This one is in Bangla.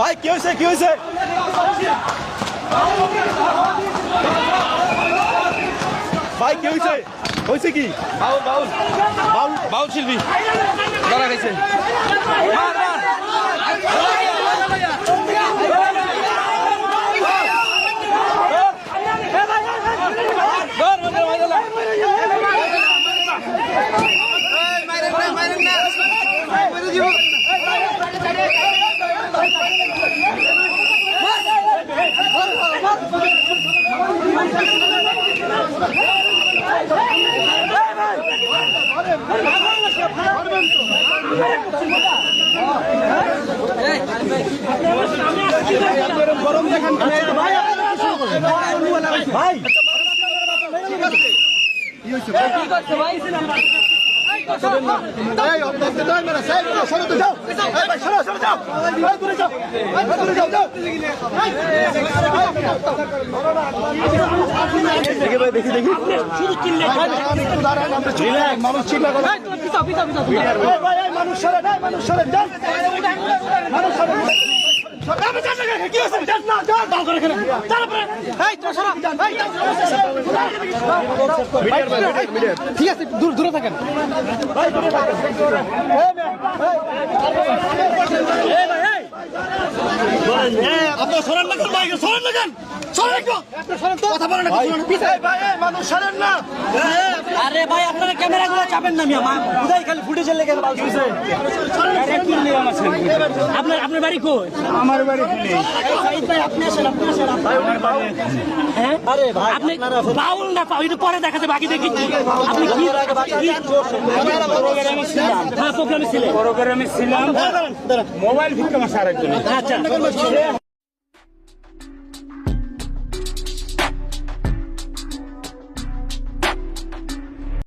ভাই কি হয়েছে কি হয়েছে ভাই কি হয়েছে হয়েছে কি বাউল বাউল বাউল বাউল শিল্পী ধরা গেছে গরম দেখেন ভাই দেখি দেখি মানুষ চিন্তা করে মানুষ ঠিক আছে দূরে থাকেন আপনার সরেন না ভাই সরেন না কথা বলেন মানুষ সরেন না আরে ভাই আপনারা ক্যামেরা গুলো চাপেন না মিয়া উদয় খালি ফুটেজের লেগে আপনার বাড়ি কই আমার বাড়ি ভাই আপনি আসেন হ্যাঁ আরে ভাই আপনি বাউল না পাও এটা পরে দেখাতে বাকি দেখি আপনি কি প্রোগ্রামে ছিলাম হ্যাঁ প্রোগ্রামে ছিলেন মোবাইল ভিক্ষা মাসার একজন আচ্ছা